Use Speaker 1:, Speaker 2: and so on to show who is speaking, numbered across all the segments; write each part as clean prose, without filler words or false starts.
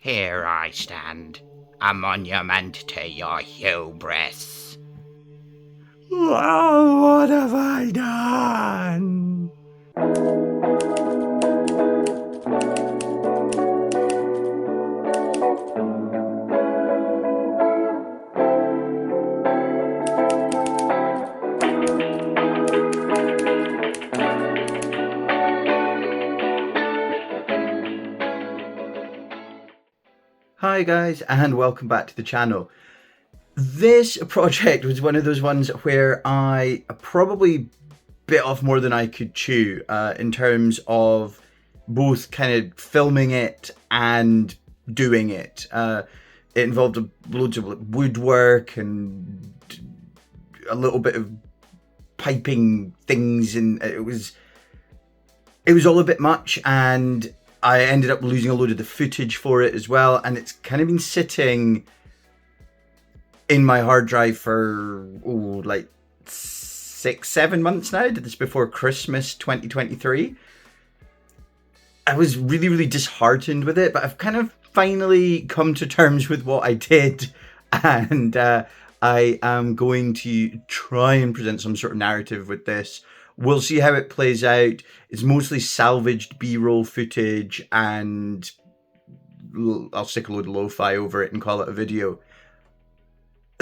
Speaker 1: Here I stand, a monument to your hubris.
Speaker 2: Oh, what have I done? Hi guys, and welcome back to the channel. This project was one of those ones where I probably bit off more than I could chew in terms of both kind of filming it and doing it. It involved loads of woodwork and a little bit of piping things, and it was all a bit much, and I ended up losing a load of the footage for it as well, and it's kind of been sitting in my hard drive for like 6-7 months now. I did this before Christmas 2023. I was really disheartened with it, but I've kind of finally come to terms with what I did, and I am going to try and present some sort of narrative with this. We'll see how it plays out. It's mostly salvaged B-roll footage, and I'll stick a load of lo-fi over it and call it a video.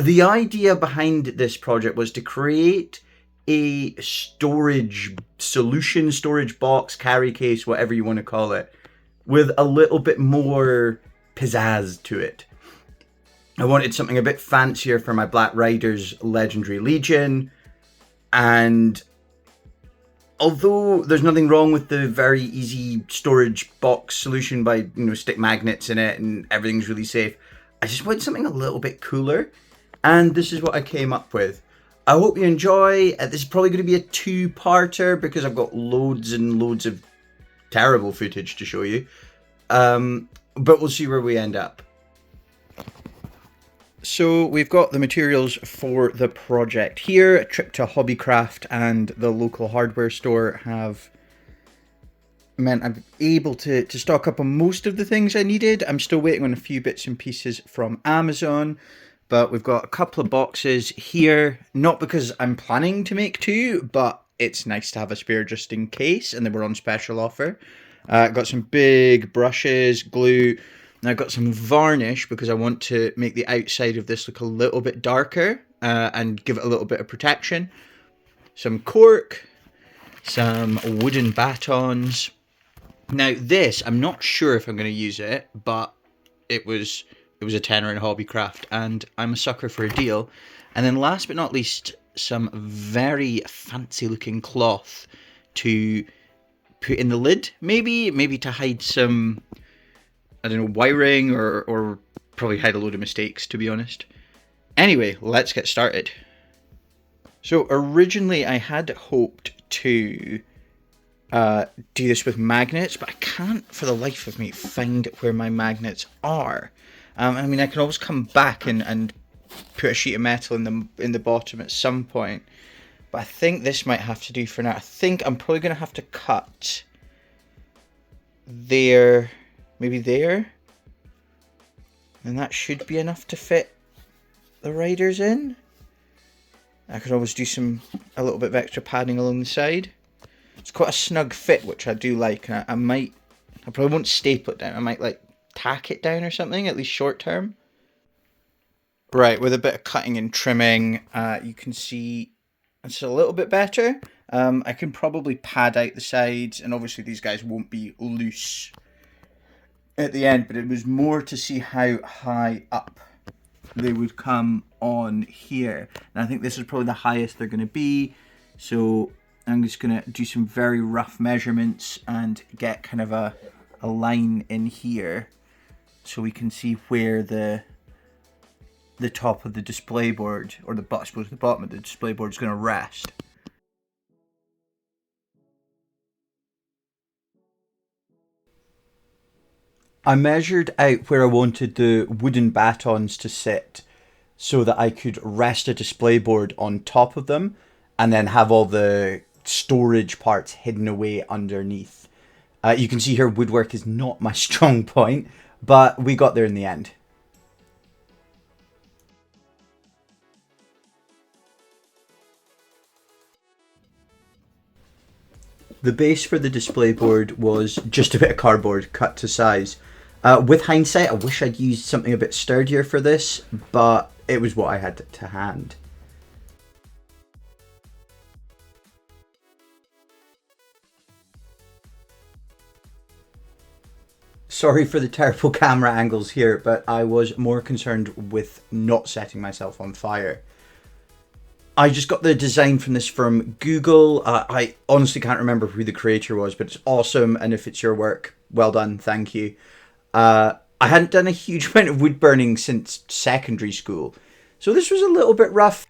Speaker 2: The idea behind this project was to create a storage solution, storage box, carry case, whatever you want to call it, with a little bit more pizzazz to it. I wanted something a bit fancier for my Black Riders Legendary Legion, and although there's nothing wrong with the very easy storage box solution by, stick magnets in it and everything's really safe, I just want something a little bit cooler, and this is what I came up with. I hope you enjoy. This is probably going to be a two-parter because I've got loads and loads of terrible footage to show you, but we'll see where we end up. So we've got the materials for the project here. A trip to Hobbycraft and the local hardware store have meant I'm able to stock up on most of the things I needed. I'm still waiting on a few bits and pieces from Amazon, but we've got a couple of boxes here, not because I'm planning to make two, but it's nice to have a spare just in case, and they were on special offer. Got some big brushes, glue. And I've got some varnish because I want to make the outside of this look a little bit darker and give it a little bit of protection. Some cork, some wooden batons. Now this, I'm not sure if I'm going to use it, but it was a tenner in Hobbycraft, and I'm a sucker for a deal. And then last but not least, some very fancy looking cloth to put in the lid, maybe to hide some, I don't know, wiring, or probably hide a load of mistakes, to be honest. Anyway, let's get started. So originally I had hoped to do this with magnets, but I can't for the life of me find where my magnets are. I mean, I can always come back and put a sheet of metal in the bottom at some point, but I think this might have to do for now. I think I'm probably going to have to cut there. Maybe there, and that should be enough to fit the riders in. I could always do a little bit of extra padding along the side. It's quite a snug fit, which I do like. I probably won't staple it down. I might like tack it down or something, at least short term. Right, with a bit of cutting and trimming, you can see it's a little bit better. I can probably pad out the sides, and obviously these guys won't be loose at the end, but it was more to see how high up they would come on here. And I think this is probably the highest they're going to be, so I'm just going to do some very rough measurements and get kind of a line in here so we can see where the top of the display board, or I suppose the bottom of the display board, is going to rest. I measured out where I wanted the wooden batons to sit so that I could rest a display board on top of them and then have all the storage parts hidden away underneath. You can see here woodwork is not my strong point, but we got there in the end. The base for the display board was just a bit of cardboard cut to size. With hindsight, I wish I'd used something a bit sturdier for this, but it was what I had to hand. Sorry for the terrible camera angles here, but I was more concerned with not setting myself on fire. I just got the design from this from Google. I honestly can't remember who the creator was, but it's awesome. And if it's your work, well done. Thank you. I hadn't done a huge amount of wood burning since secondary school, so this was a little bit rough.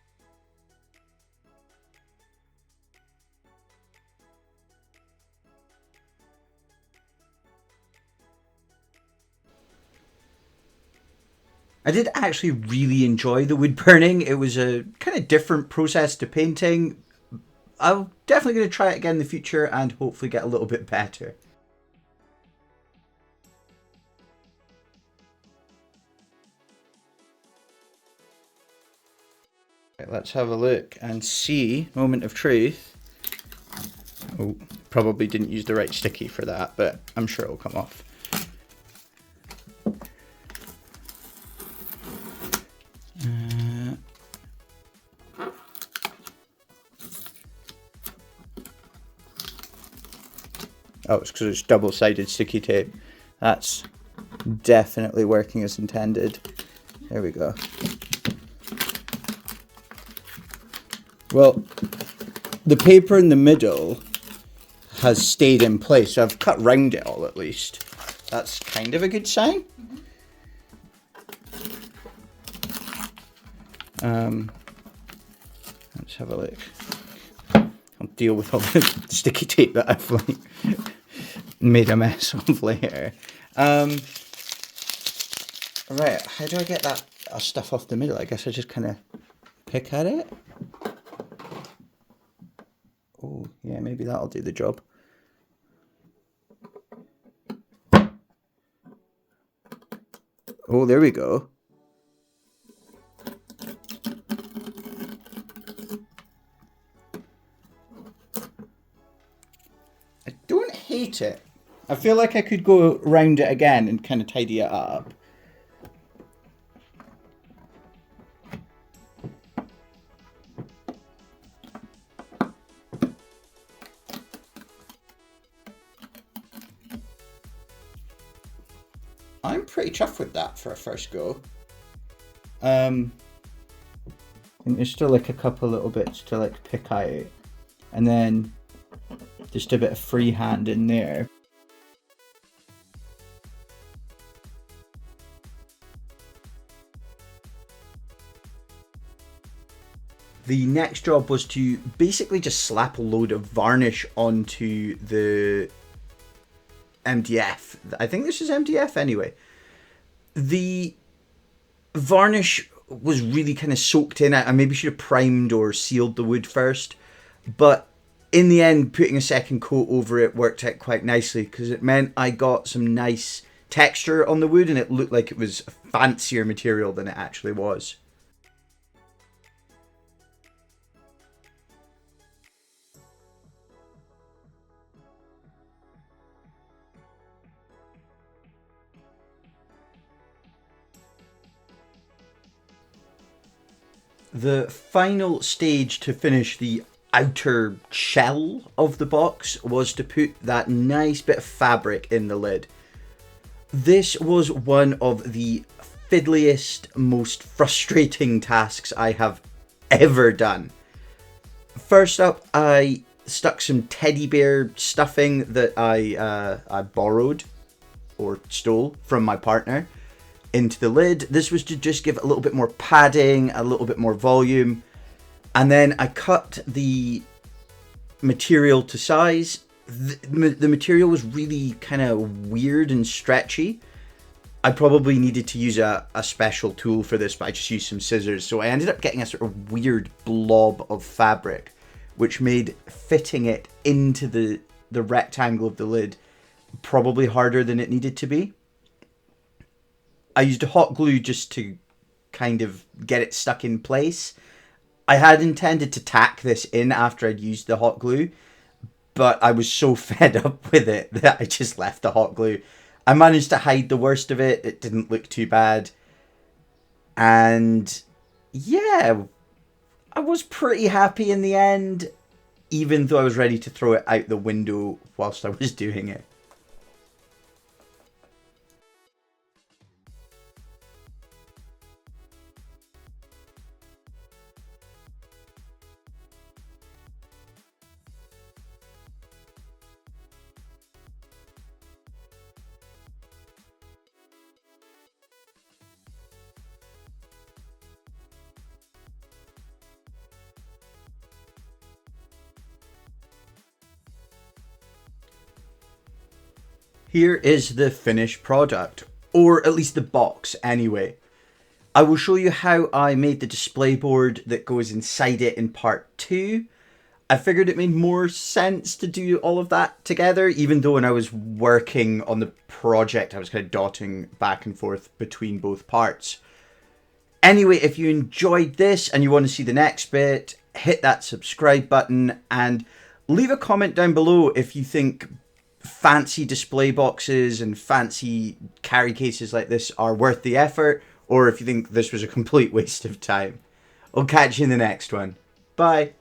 Speaker 2: I did actually really enjoy the wood burning. It was a kind of different process to painting. I'm definitely going to try it again in the future and hopefully get a little bit better. Right, let's have a look and see. Moment of truth. Oh, probably didn't use the right sticky for that, but I'm sure it'll come off. Oh, it's because it's double-sided sticky tape. That's definitely working as intended. There we go. Well, the paper in the middle has stayed in place, so I've cut round it all at least. That's kind of a good sign. Let's have a look. I'll deal with all the sticky tape that I've like made a mess of later. Right, how do I get that stuff off the middle? I guess I just kind of pick at it. Oh, yeah, maybe that'll do the job. Oh, there we go. I don't hate it. I feel like I could go around it again and kind of tidy it up. I'm pretty chuffed with that for a first go. I think there's still like a couple little bits to like pick out, and then just a bit of freehand in there. The next job was to basically just slap a load of varnish onto the MDF. I think this is MDF anyway. The varnish was really kind of soaked in. I maybe should have primed or sealed the wood first, but in the end, putting a second coat over it worked out quite nicely because it meant I got some nice texture on the wood and it looked like it was a fancier material than it actually was. The final stage to finish the outer shell of the box was to put that nice bit of fabric in the lid. This was one of the fiddliest, most frustrating tasks I have ever done. First up, I stuck some teddy bear stuffing that I borrowed or stole from my partner into the lid. This was to just give it a little bit more padding, a little bit more volume. And then I cut the material to size. The material was really kind of weird and stretchy. I probably needed to use a special tool for this, but I just used some scissors. So I ended up getting a sort of weird blob of fabric, which made fitting it into the rectangle of the lid probably harder than it needed to be. I used hot glue just to kind of get it stuck in place. I had intended to tack this in after I'd used the hot glue, but I was so fed up with it that I just left the hot glue. I managed to hide the worst of it. It didn't look too bad. And yeah, I was pretty happy in the end, even though I was ready to throw it out the window whilst I was doing it. Here is the finished product, or at least the box anyway. I will show you how I made the display board that goes inside it in part 2. I figured it made more sense to do all of that together, even though when I was working on the project I was kind of dotting back and forth between both parts. Anyway, if you enjoyed this and you want to see the next bit, hit that subscribe button and leave a comment down below if you think fancy display boxes and fancy carry cases like this are worth the effort, or if you think this was a complete waste of time. I'll catch you in the next one. Bye.